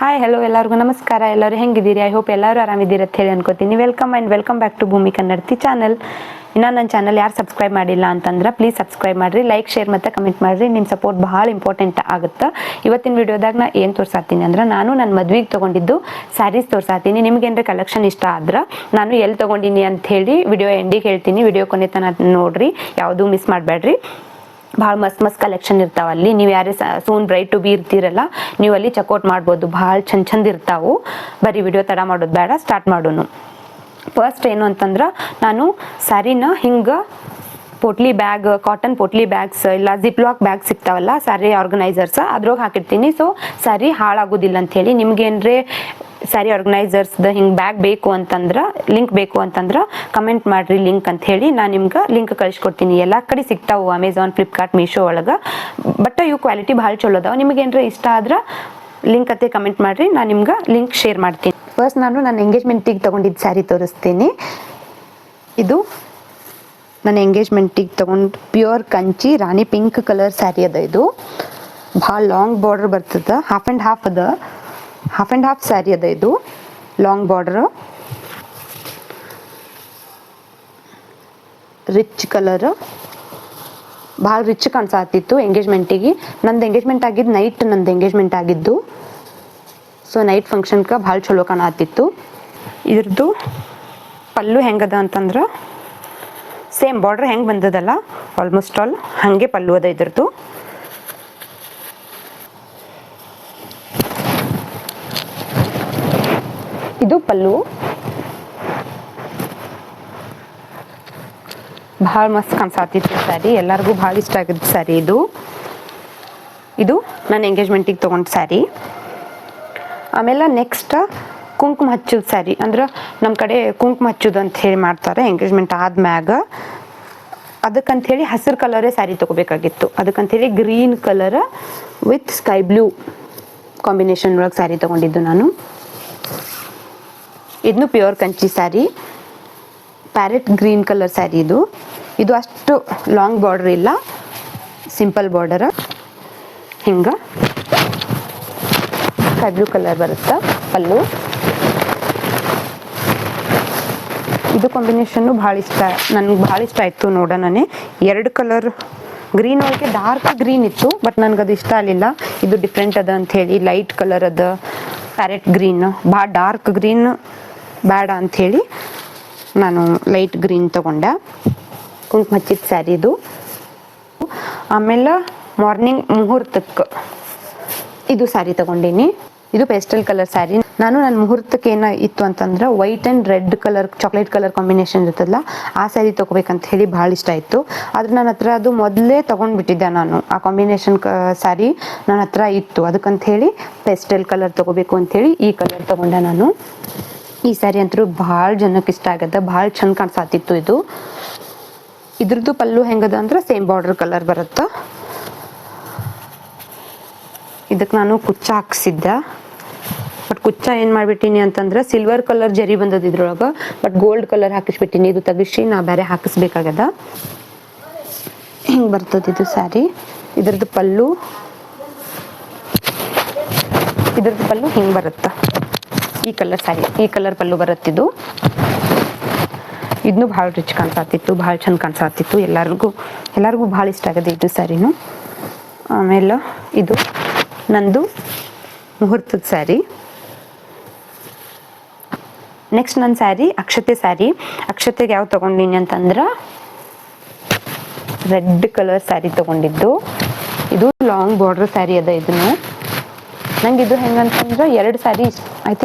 Hi hello ಎಲ್ಲರಿಗೂ ನಮಸ್ಕಾರ. ಎಲ್ಲರೂ ಹೆಂಗಿದ್ದೀರಿ? ಐ ಹೋಪ್ ಎಲ್ಲರೂ ಆರಾಮಿದ್ದೀರಿ ಅಂತ ಹೇಳಿ ಅನ್ಕೋತೀನಿ. ವೆಲ್ಕಮ್ ಬ್ಯಾಕ್ ಟು ಭೂಮಿ ಕನ್ನಡತಿ ಚಾನಲ್. ಇನ್ನು ನನ್ನ ಚಾನಲ್ ಯಾರು ಸಬ್ಸ್ಕ್ರೈಬ್ ಮಾಡಿಲ್ಲ ಅಂತಂದ್ರೆ ಪ್ಲೀಸ್ ಸಬ್ಸ್ಕ್ರೈಬ್ ಮಾಡಿರಿ, ಲೈಕ್ ಶೇರ್ ಮತ್ತು ಕಮೆಂಟ್ ಮಾಡಿರಿ. ನಿಮ್ಮ ಸಪೋರ್ಟ್ ಭಾಳ ಇಂಪಾರ್ಟೆಂಟ್ ಆಗುತ್ತೆ. ಇವತ್ತಿನ ವಿಡಿಯೋದಾಗ ನಾ ಏನು ತೋರ್ಸಾತೀನಿ ಅಂದ್ರೆ, ನಾನು ನನ್ನ ಮದ್ವೆಗೆ ತೊಗೊಂಡಿದ್ದು ಸ್ಯಾರೀಸ್ ತೋರ್ಸಾತೀನಿ. ನಿಮ್ಗೇನಾರ ಕಲೆಕ್ಷನ್ ಇಷ್ಟ ಆದ್ರೆ ನಾನು ಎಲ್ಲಿ ತೊಗೊಂಡಿನಿ ಅಂತ ಹೇಳಿ ವಿಡಿಯೋ ಎಂಡಿಗೆ ಹೇಳ್ತೀನಿ. ವಿಡಿಯೋ ಕೊನೆ ತನಕ ನೋಡಿರಿ, ಯಾವುದೂ ಮಿಸ್ ಮಾಡಬೇಡ್ರಿ. ಭಾಳ ಮಸ್ತ್ ಕಲೆಕ್ಷನ್ ಇರ್ತಾವೆ ಅಲ್ಲಿ. ನೀವು ಯಾರೇ ಸೂನ್ ಬ್ರೈಟ್ ಟು ಬಿ ಇರ್ತೀರಲ್ಲ, ನೀವು ಅಲ್ಲಿ ಚೆಕ್ಔಟ್ ಮಾಡ್ಬೋದು. ಭಾಳ ಚಂದ ಇರ್ತಾವೆ. ಬರೀ ವಿಡಿಯೋ ತಡ ಮಾಡೋದು ಬೇಡ, ಸ್ಟಾರ್ಟ್ ಮಾಡೋಣ. ಫಸ್ಟ್ ಏನು ಅಂತಂದ್ರೆ, ನಾನು ಸ್ಯಾರಿನ ಹಿಂಗೆ potli bag, cotton potli bags ಇಲ್ಲ ಜಿಪ್ಲಾಕ್ ಬ್ಯಾಗ್ ಸಿಗ್ತಾವಲ್ಲ ಸ್ಯಾರಿ ಆರ್ಗನೈಸರ್ಸ್, ಅದ್ರೊಳಗೆ ಹಾಕಿರ್ತೀನಿ. ಸೊ ಸ್ಯಾರಿ ಹಾಳಾಗೋದಿಲ್ಲ ಅಂಥೇಳಿ. ನಿಮ್ಗೇನ್ರೆ ಸ್ಯಾರಿ ಆರ್ಗನೈಸರ್ಸ್ದು ಹಿಂಗೆ ಬ್ಯಾಗ್ ಬೇಕು ಅಂತಂದ್ರೆ, ಲಿಂಕ್ ಬೇಕು ಅಂತಂದ್ರೆ ಕಮೆಂಟ್ ಮಾಡಿರಿ ಲಿಂಕ್ ಅಂತ ಹೇಳಿ ನಾನು ನಿಮ್ಗೆ ಲಿಂಕ್ ಕಳಿಸ್ಕೊಡ್ತೀನಿ. ಎಲ್ಲ ಕಡೆ ಸಿಗ್ತಾವೆ, ಅಮೆಝಾನ್, ಫ್ಲಿಪ್ಕಾರ್ಟ್, ಮೀಶೋ ಒಳಗೆ. ಬಟ್ ಇವು ಕ್ವಾಲಿಟಿ ಭಾಳ ಚಲೋ ಅದಾವೆ. ನಿಮಗೇನ್ರ ಇಷ್ಟ ಆದ್ರೆ ಲಿಂಕ್ ಅತ್ತೆ ಕಮೆಂಟ್ ಮಾಡಿರಿ, ನಾನು ನಿಮ್ಗೆ ಲಿಂಕ್ ಶೇರ್ ಮಾಡ್ತೀನಿ. ಫಸ್ಟ್ ನಾನು ನನ್ನ ಎಂಗೇಜ್ಮೆಂಟಿಗೆ ತೊಗೊಂಡಿದ್ದು ಸ್ಯಾರಿ ತೋರಿಸ್ತೀನಿ. ಇದು ನನ್ನ ಎಂಗೇಜ್ಮೆಂಟಿಗೆ ತೊಗೊಂಡು ಪ್ಯೂರ್ ಕಂಚಿ ರಾಣಿ ಪಿಂಕ್ ಕಲರ್ ಸ್ಯಾರಿ ಅದ. ಇದು ಭಾಳ ಲಾಂಗ್ ಬಾರ್ಡರ್ ಬರ್ತದೆ. ಹಾಫ್ ಆ್ಯಂಡ್ ಹಾಫ್ ಸ್ಯಾರಿ ಅದ. ಇದು ಲಾಂಗ್ ಬಾರ್ಡರ್, ರಿಚ್ ಕಲರ್, ಭಾಳ ರಿಚ್ ಕಾಣಿಸಾತಿತ್ತು ಎಂಗೇಜ್ಮೆಂಟಿಗೆ. ನಂದು ಎಂಗೇಜ್ಮೆಂಟ್ ಆಗಿದ್ದು ನೈಟ್, ನಂದು ಎಂಗೇಜ್ಮೆಂಟ್ ಆಗಿದ್ದು. ಸೊ ನೈಟ್ ಫಂಕ್ಷನ್ಗೆ ಭಾಳ ಚಲೋ ಕಾಣತಿತ್ತು. ಇದ್ರದ್ದು ಪಲ್ಲು ಹೆಂಗದ ಅಂತಂದ್ರೆ, ಸೇಮ್ ಬಾರ್ಡ್ರ್ ಹೆಂಗೆ ಬಂದದಲ್ಲ ಆಲ್ಮೋಸ್ಟ್ ಆಲ್ ಹಾಗೆ ಪಲ್ಲು ಅದ ಇದ್ರದ್ದು. ಇದು ಪಲ್ಲು. ಭಾಳ ಮಸ್ತ್ ಕಾಣಿಸಾತಿತ್ತು ಸ್ಯಾರಿ. ಎಲ್ಲರಿಗೂ ಭಾಳ ಇಷ್ಟ ಆಗಿದ್ದು ಸ್ಯಾರಿ ಇದು. ಇದು ನನ್ನ ಎಂಗೇಜ್ಮೆಂಟಿಗೆ ತೊಗೊಂಡು ಸ್ಯಾರಿ. ಆಮೇಲೆ ನೆಕ್ಸ್ಟ್ ಕುಂಕುಮ ಹಚ್ಚೋದು ಸ್ಯಾರಿ. ಅಂದ್ರೆ ನಮ್ಮ ಕಡೆ ಕುಂಕುಮ ಹಚ್ಚೋದು ಅಂತ ಹೇಳಿ ಮಾಡ್ತಾರೆ ಎಂಗೇಜ್ಮೆಂಟ್ ಆದ್ಮ್ಯಾಗ. ಅದಕ್ಕಂಥೇಳಿ ಹಸಿರು ಕಲರೇ ಸ್ಯಾರಿ ತೊಗೋಬೇಕಾಗಿತ್ತು. ಅದಕ್ಕಂಥೇಳಿ green colour with sky blue combination ಒಳಗೆ ಸ್ಯಾರಿ ತೊಗೊಂಡಿದ್ದು ನಾನು. ಇದನ್ನು pure Kanchi sari, parrot green colour sari ಇದು. ಇದು ಅಷ್ಟು ಲಾಂಗ್ ಬಾರ್ಡರ್ ಇಲ್ಲ, ಸಿಂಪಲ್ ಬಾರ್ಡರ್. ಹಿಂಗೆ ಸ್ಕೈ ಬ್ಲೂ ಕಲರ್ ಬರುತ್ತೆ ಪಲ್ಲು. ಇದು ಕಾಂಬಿನೇಷನ್ನು ಭಾಳ ಇಷ್ಟ, ನನಗೆ ಭಾಳ ಇಷ್ಟ ಆಯಿತು ನೋಡೋಣನೆ. ಎರಡು ಕಲರ್ ಗ್ರೀನ್ ಒಳಗೆ ಡಾರ್ಕ್ ಗ್ರೀನ್ ಇತ್ತು, ಬಟ್ ನನಗದು ಇಷ್ಟ ಆಗಲಿಲ್ಲ. ಇದು ಡಿಫ್ರೆಂಟ್ ಅದ ಅಂಥೇಳಿ ಲೈಟ್ ಕಲರ್ ಅದ, ಪ್ಯಾರೆಟ್ ಗ್ರೀನ್. ಭಾಳ ಡಾರ್ಕ್ ಗ್ರೀನ್ ಬೇಡ ಅಂಥೇಳಿ ನಾನು ಲೈಟ್ ಗ್ರೀನ್ ತೊಗೊಂಡೆ. ಕುಂಕುಮ ಹಚ್ಚಿದ ಸ್ಯಾರಿ ಇದು. ಆಮೇಲೆ ಮಾರ್ನಿಂಗ್ ಮುಹೂರ್ತಕ್ಕೆ ಇದು ಸ್ಯಾರಿ ತೊಗೊಂಡೀನಿ. ಇದು ಪೇಸ್ಟಲ್ ಕಲರ್ ಸ್ಯಾರಿ. ನಾನು ನನ್ನ ಮುಹೂರ್ತಕ್ಕೆ ಏನೋ ಇತ್ತು ಅಂತಂದ್ರೆ white and red colour, chocolate colour combination ಇರ್ತದಲ್ಲ, ಆ ಸ್ಯಾರಿ ತೊಗೋಬೇಕಂತ ಹೇಳಿ ಭಾಳ ಇಷ್ಟ ಆಯಿತು. ಆದ್ರೆ ನನ್ನ ಹತ್ರ ಅದು ಮೊದಲೇ ತೊಗೊಂಡ್ಬಿಟ್ಟಿದ್ದೆ ನಾನು. ಆ ಕಾಂಬಿನೇಷನ್ ಸ್ಯಾರಿ ನನ್ನ ಹತ್ರ ಇತ್ತು. ಅದಕ್ಕಂತ ಹೇಳಿ ಪೇಸ್ಟಲ್ ಕಲರ್ ತೊಗೋಬೇಕು ಅಂಥೇಳಿ ಈ ಕಲರ್ ತೊಗೊಂಡೆ ನಾನು. ಈ ಸ್ಯಾರಿ ಅಂತೂ ಭಾಳ ಜನಕ್ಕೆ ಇಷ್ಟ ಆಗತ್ತೆ, ಭಾಳ ಚಂದ ಕಾಣಿಸಾತಿತ್ತು ಇದು. ಇದ್ರದ್ದು ಪಲ್ಲು ಹೆಂಗದ ಅಂದ್ರೆ ಸೇಮ್ ಬಾರ್ಡರ್ ಕಲರ್ ಬರುತ್ತೆ. ಇದಕ್ಕೆ ನಾನು ಕುಚ್ಚ ಹಾಕ್ಸಿದ್ದೆ, ಬಟ್ ಕುಚ್ಚ ಏನು ಮಾಡಿಬಿಟ್ಟಿನಿ ಅಂತಂದ್ರೆ ಸಿಲ್ವರ್ ಕಲರ್ ಜರಿ ಬಂದದ ಇದ್ರೊಳಗೆ, ಬಟ್ ಗೋಲ್ಡ್ ಕಲರ್ ಹಾಕಿಸ್ಬಿಟ್ಟಿನಿ. ಇದು ತೆಗಿಸಿ ನಾ ಬೇರೆ ಹಾಕಿಸ್ಬೇಕಾಗ್ಯದ. ಹಿಂಗೆ ಬರ್ತದೆ ಇದು ಸ್ಯಾರಿ. ಇದ್ರದ್ದು ಪಲ್ಲು ಹಿಂಗೆ ಬರುತ್ತೆ. ಈ ಕಲರ್ ಸ್ಯಾರಿ, ಈ ಕಲರ್ ಪಲ್ಲು ಬರುತ್ತಿದ್ದು. ಇದನ್ನು ಭಾಳ ರಿಚ್ ಕಾಣಿಸಾತಿತ್ತು, ಭಾಳ ಚಂದ ಕಾಣಿಸಾತಿತ್ತು. ಎಲ್ಲರಿಗೂ ಭಾಳ ಇಷ್ಟ ಆಗಿದೆ ಇದು ಸ್ಯಾರಿನು. ಆಮೇಲೆ ಇದು ನಂದು ಮುಹೂರ್ತದ ಸ್ಯಾರಿ. ನೆಕ್ಸ್ಟ್ ನನ್ನ ಸ್ಯಾರಿ ಅಕ್ಷತೆ ಸ್ಯಾರಿ. ಅಕ್ಷತೆಗೆ ಯಾವ ತೊಗೊಂಡಿನಿ ಅಂತಂದ್ರೆ ರೆಡ್ ಕಲರ್ ಸ್ಯಾರಿ ತೊಗೊಂಡಿದ್ದು. ಇದು ಲಾಂಗ್ ಬಾರ್ಡರ್ ಸ್ಯಾರಿ ಅದ. ಇದನ್ನು ನಂಗೆ ಇದು ಹೆಂಗಂತಂದ್ರೆ ಎರಡು ಸ್ಯಾರಿ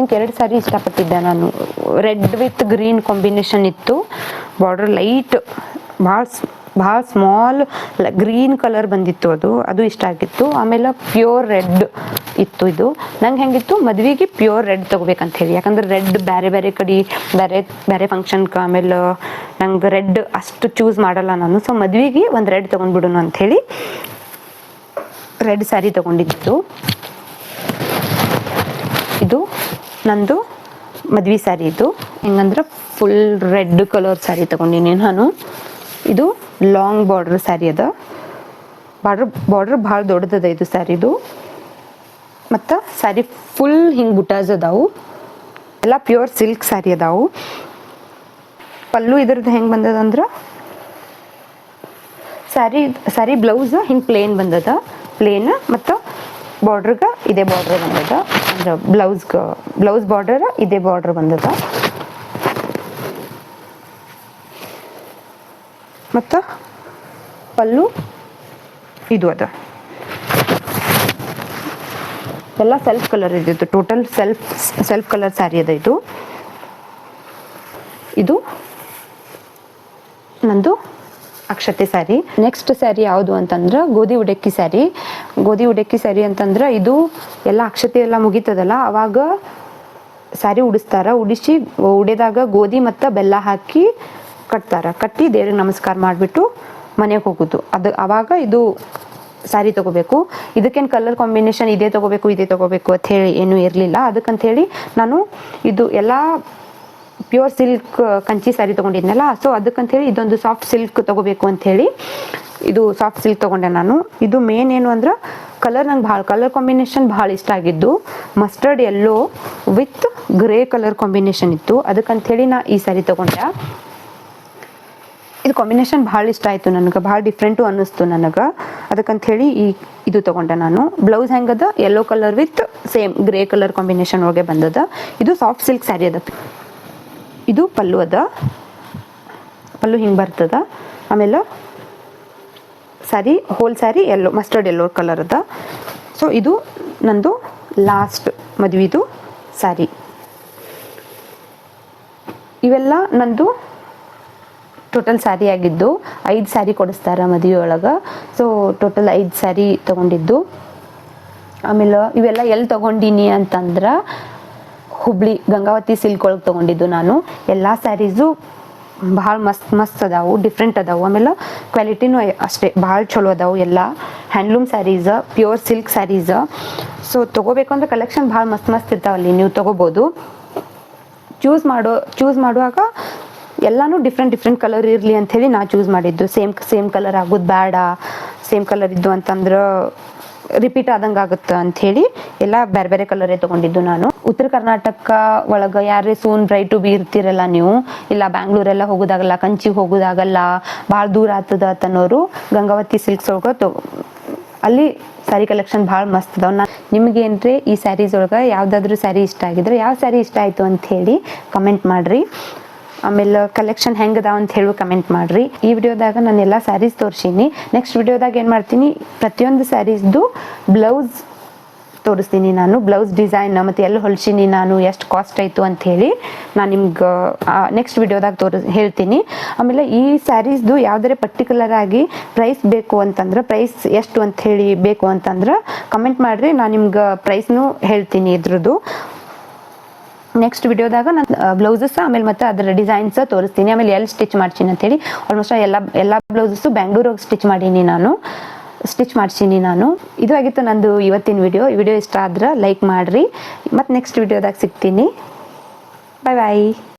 ಇಷ್ಟಪಟ್ಟಿದ್ದೆ ನಾನು. ರೆಡ್ ವಿತ್ ಗ್ರೀನ್ ಕಾಂಬಿನೇಷನ್ ಇತ್ತು. ಬಾರ್ಡರ್ ಲೈಟ್, ಭಾಳ ಸ್ಮಾಲ್ ಗ್ರೀನ್ ಕಲರ್ ಬಂದಿತ್ತು. ಅದು ಇಷ್ಟ ಆಗಿತ್ತು. ಆಮೇಲೆ ಪ್ಯೂರ್ ರೆಡ್ ಇತ್ತು. ಇದು ನಂಗೆ ಹೆಂಗಿತ್ತು, ಮದುವೆಗೆ ಪ್ಯೂರ್ ರೆಡ್ ತೊಗೋಬೇಕಂತ ಹೇಳಿ. ಯಾಕಂದ್ರೆ ರೆಡ್ ಬೇರೆ ಕಡೆ ಬೇರೆ ಫಂಕ್ಷನ್ಗೆ, ಆಮೇಲೆ ನಂಗೆ ರೆಡ್ ಅಷ್ಟು ಚೂಸ್ ಮಾಡಲ್ಲ ನಾನು. ಸೊ ಮದುವೆಗೆ ಒಂದು ರೆಡ್ ತೊಗೊಂಡ್ಬಿಡೋಣ ಅಂಥೇಳಿ ರೆಡ್ ಸ್ಯಾರಿ ತೊಗೊಂಡಿದ್ದು. ಇದು ನಂದು ಮದ್ವೆ ಸ್ಯಾರಿ. ಇದು ಹೆಂಗಂದ್ರೆ ಫುಲ್ ರೆಡ್ ಕಲರ್ ಸ್ಯಾರಿ ತೊಗೊಂಡಿನಿ ನಾನು. ಇದು ಲಾಂಗ್ ಬಾರ್ಡರ್ ಸ್ಯಾರಿ ಅದ. ಬಾರ್ಡರ್ ಭಾಳ ದೊಡ್ಡದದ ಇದು ಸ್ಯಾರಿದು. ಮತ್ತು ಸ್ಯಾರಿ ಫುಲ್ ಹಿಂಗೆ ಬುಟಾಸ್ ಅದಾವು, ಎಲ್ಲ ಪ್ಯೂರ್ ಸಿಲ್ಕ್ ಸ್ಯಾರಿ ಅದಾವು. ಪಲ್ಲು ಇದ್ರದ್ದು ಹೆಂಗೆ ಬಂದದಂದ್ರೆ ಸ್ಯಾರಿ ಬ್ಲೌಸ್ ಹಿಂಗೆ ಪ್ಲೇನ್ ಬಂದದ, ಪ್ಲೇನ್ ಮತ್ತು ಬಾರ್ಡ್ರಿಗೆ ಇದೇ ಬಾರ್ಡ್ರ್ ಬಂದದ, ಅಂದ್ರೆ ಬ್ಲೌಸ್ ಬಾರ್ಡರ್ ಇದೇ ಬಾರ್ಡ್ರ್ ಬಂದದ. ಮತ್ತು ಪಲ್ಲು ಇದು ಅದ, ಎಲ್ಲ ಸೆಲ್ಫ್ ಕಲರ್ ಇದ್ದಿದ್ದು, ಟೋಟಲ್ ಸೆಲ್ಫ್ ಕಲರ್ ಸ್ಯಾರಿ ಅದ. ಇದು ನಂದು ಅಕ್ಷತೆ ಸ್ಯಾರಿ. ನೆಕ್ಸ್ಟ್ ಸ್ಯಾರಿ ಯಾವುದು ಅಂತಂದ್ರೆ ಗೋಧಿ ಉಡಕ್ಕಿ ಸ್ಯಾರಿ ಅಂತಂದ್ರೆ ಇದು ಎಲ್ಲ ಅಕ್ಷತೆ ಎಲ್ಲ ಮುಗಿತದಲ್ಲ, ಅವಾಗ ಸ್ಯಾರಿ ಉಡಿದಾಗ ಗೋಧಿ ಮತ್ತು ಬೆಲ್ಲ ಹಾಕಿ ಕಟ್ಟಿ ದೇವ್ರಿಗೆ ನಮಸ್ಕಾರ ಮಾಡಿಬಿಟ್ಟು ಮನೆಗೆ ಹೋಗೋದು. ಅವಾಗ ಇದು ಸ್ಯಾರಿ ತೊಗೋಬೇಕು. ಇದಕ್ಕೇನು ಕಲರ್ ಕಾಂಬಿನೇಷನ್ ಇದೇ ತೊಗೋಬೇಕು ಅಂತ ಹೇಳಿ ಏನೂ ಇರಲಿಲ್ಲ. ಅದಕ್ಕಂಥೇಳಿ ನಾನು ಇದು ಎಲ್ಲ ಪ್ಯೂರ್ ಸಿಲ್ಕ್ ಕಂಚಿ ಸ್ಯಾರಿ ತೊಗೊಂಡಿದ್ನಲ್ಲ, ಸೊ ಅದಕ್ಕಂಥೇಳಿ ಇದೊಂದು ಸಾಫ್ಟ್ ಸಿಲ್ಕ್ ತೊಗೋಬೇಕು ಅಂಥೇಳಿ ಇದು ಸಾಫ್ಟ್ ಸಿಲ್ಕ್ ತೊಗೊಂಡೆ ನಾನು. ಇದು ಮೇನ್ ಏನು ಅಂದ್ರೆ ಕಲರ್ ಕಾಂಬಿನೇಷನ್ ಭಾಳ ಇಷ್ಟ ಆಗಿದ್ದು, mustard yellow with grey colour combination ಇತ್ತು. ಅದಕ್ಕಂಥೇಳಿ ನಾ ಈ ಸ್ಯಾರಿ ತೊಗೊಂಡೆ. ಇದು ಕಾಂಬಿನೇಷನ್ ಭಾಳ ಇಷ್ಟ ಆಯಿತು ನನಗೆ, ಭಾಳ ಡಿಫ್ರೆಂಟು ಅನ್ನಿಸ್ತು ನನಗೆ. ಅದಕ್ಕಂಥೇಳಿ ಇದು ತೊಗೊಂಡೆ ನಾನು. ಬ್ಲೌಸ್ ಹೆಂಗದ yellow colour with same grey colour combination ಒಳಗೆ ಬಂದದ. ಇದು ಸಾಫ್ಟ್ ಸಿಲ್ಕ್ ಸ್ಯಾರಿ ಅದ. ಇದು ಪಲ್ಲು ಅದ, ಪಲ್ಲು ಹಿಂಗೆ ಬರ್ತದ. ಆಮೇಲೆ whole sari mustard yellow colour ಅದ. ಸೊ ಇದು ನಂದು ಲಾಸ್ಟ್ ಮದುವೆದು ಸ್ಯಾರಿ. ಇವೆಲ್ಲ ನಂದು ಟೋಟಲ್ ಸ್ಯಾರಿ ಆಗಿದ್ದು. 5 ಸ್ಯಾರಿ ಕೊಡಿಸ್ತಾರೆ ಮದುವೆ ಒಳಗೆ. ಸೊ ಟೋಟಲ್ 5 ಸ್ಯಾರಿ ತೊಗೊಂಡಿದ್ದು. ಆಮೇಲೆ ಇವೆಲ್ಲ ಎಲ್ಲಿ ತೊಗೊಂಡಿನಿ ಅಂತಂದ್ರೆ ಹುಬ್ಳಿ ಗಂಗಾವತಿ ಸಿಲ್ಕ್ ಒಳಗೆ ತೊಗೊಂಡಿದ್ದು ನಾನು. ಎಲ್ಲ ಸ್ಯಾರೀಸು ಭಾಳ ಮಸ್ತ್ ಅದಾವು, ಡಿಫ್ರೆಂಟ್ ಅದಾವು. ಆಮೇಲೆ ಕ್ವಾಲಿಟಿನೂ ಅಷ್ಟೇ ಭಾಳ ಚಲೋ ಅದಾವು. ಎಲ್ಲ handloom saris, pure silk saris. So ತೊಗೋಬೇಕಂದ್ರೆ ಕಲೆಕ್ಷನ್ ಭಾಳ ಮಸ್ತ್ ಇರ್ತಾವಲ್ಲಿ, ನೀವು ತೊಗೋಬೋದು. ಚೂಸ್ ಮಾಡುವಾಗ ಎಲ್ಲನೂ ಡಿಫ್ರೆಂಟ್ ಕಲರ್ ಇರಲಿ ಅಂಥೇಳಿ ನಾ ಚೂಸ್ ಮಾಡಿದ್ದು. ಸೇಮ್ ಕಲರ್ ಆಗೋದು ಬೇಡ, ಸೇಮ್ ಕಲರ್ ಇದ್ದು ಅಂತಂದ್ರೆ ರಿಪೀಟ್ ಆದಂಗೆ ಆಗುತ್ತೆ ಅಂಥೇಳಿ ಎಲ್ಲ ಬೇರೆ ಕಲರೇ ತೊಗೊಂಡಿದ್ದು ನಾನು. ಉತ್ತರ ಕರ್ನಾಟಕ ಒಳಗೆ ಯಾರೇ ಸೂನ್ ಬ್ರೈಟು ಬಿ ಇರ್ತಿರಲ್ಲ ನೀವು, ಇಲ್ಲ ಬ್ಯಾಂಗ್ಳೂರೆಲ್ಲ ಹೋಗೋದಾಗಲ್ಲ, ಕಂಚಿಗೆ ಹೋಗೋದಾಗಲ್ಲ, ಭಾಳ ದೂರ ಆಗ್ತದ ಅನ್ನೋರು ಗಂಗಾವತಿ ಸಿಲ್ಕ್ಸ್ ಒಳಗೆ ಅಲ್ಲಿ ಸ್ಯಾರಿ ಕಲೆಕ್ಷನ್ ಭಾಳ ಮಸ್ತ್ ಅದಾವ. ನಿಮಗೇನ್ರಿ ಈ ಸ್ಯಾರೀಸ್ ಒಳಗೆ ಯಾವುದಾದ್ರೂ ಸ್ಯಾರಿ ಇಷ್ಟ ಆಗಿದ್ರೆ ಯಾವ ಸ್ಯಾರಿ ಇಷ್ಟ ಆಯಿತು ಅಂಥೇಳಿ ಕಮೆಂಟ್ ಮಾಡಿರಿ. ಆಮೇಲೆ ಕಲೆಕ್ಷನ್ ಹೆಂಗೆ ಅದಾವ ಅಂತ ಹೇಳಿ ಕಮೆಂಟ್ ಮಾಡಿರಿ. ಈ ವಿಡಿಯೋದಾಗ ನಾನು ಎಲ್ಲ ಸ್ಯಾರೀಸ್ ತೋರಿಸೀನಿ. ನೆಕ್ಸ್ಟ್ ವಿಡಿಯೋದಾಗ ಏನು ಮಾಡ್ತೀನಿ, ಪ್ರತಿಯೊಂದು ಸ್ಯಾರೀಸ್ದು ಬ್ಲೌಸ್ ತೋರಿಸ್ತೀನಿ ನಾನು, ಬ್ಲೌಸ್ ಡಿಸೈನ್ ಮತ್ತು ಎಲ್ಲಿ ಹೊಲ್ಸೀನಿ ನಾನು, ಎಷ್ಟು ಕಾಸ್ಟ್ ಆಯಿತು ಅಂಥೇಳಿ ನಾನು ನಿಮ್ಗೆ ನೆಕ್ಸ್ಟ್ ವಿಡಿಯೋದಾಗ ಹೇಳ್ತೀನಿ. ಆಮೇಲೆ ಈ ಸ್ಯಾರೀಸ್ದು ಯಾವುದೇ ಪರ್ಟಿಕ್ಯುಲರ್ ಆಗಿ ಪ್ರೈಸ್ ಬೇಕು ಅಂತಂದ್ರೆ, ಪ್ರೈಸ್ ಎಷ್ಟು ಅಂಥೇಳಿ ಬೇಕು ಅಂತಂದ್ರೆ ಕಮೆಂಟ್ ಮಾಡಿರಿ, ನಾನು ನಿಮ್ಗೆ ಪ್ರೈಸ್ನೂ ಹೇಳ್ತೀನಿ ಇದ್ರದ್ದು. ನೆಕ್ಸ್ಟ್ ವಿಡಿಯೋದಾಗ ನಾನು ಬ್ಲೌಸಸ್ ಆಮೇಲೆ ಮತ್ತು ಅದರ ಡಿಸೈನ್ಸ್ ತೋರಿಸ್ತೀನಿ. ಆಮೇಲೆ ಎಲ್ಲಿ ಸ್ಟಿಚ್ ಮಾಡ್ತೀನಿ ಅಂತೇಳಿ. ಆಲ್ಮೋಸ್ಟ್ ಎಲ್ಲ ಬ್ಲೌಸಸ್ಸು ಬ್ಯಾಂಗ್ಳೂರಾಗ ಸ್ಟಿಚ್ ಮಾಡ್ಸೀನಿ ನಾನು. ಇದು ಆಗಿತ್ತು ನಂದು ಇವತ್ತಿನ ವಿಡಿಯೋ. ಈ ವಿಡಿಯೋ ಇಷ್ಟ ಆದ್ರೆ ಲೈಕ್ ಮಾಡಿರಿ. ಮತ್ತು ನೆಕ್ಸ್ಟ್ ವಿಡಿಯೋದಾಗ ಸಿಗ್ತೀನಿ. ಬಾಯ್.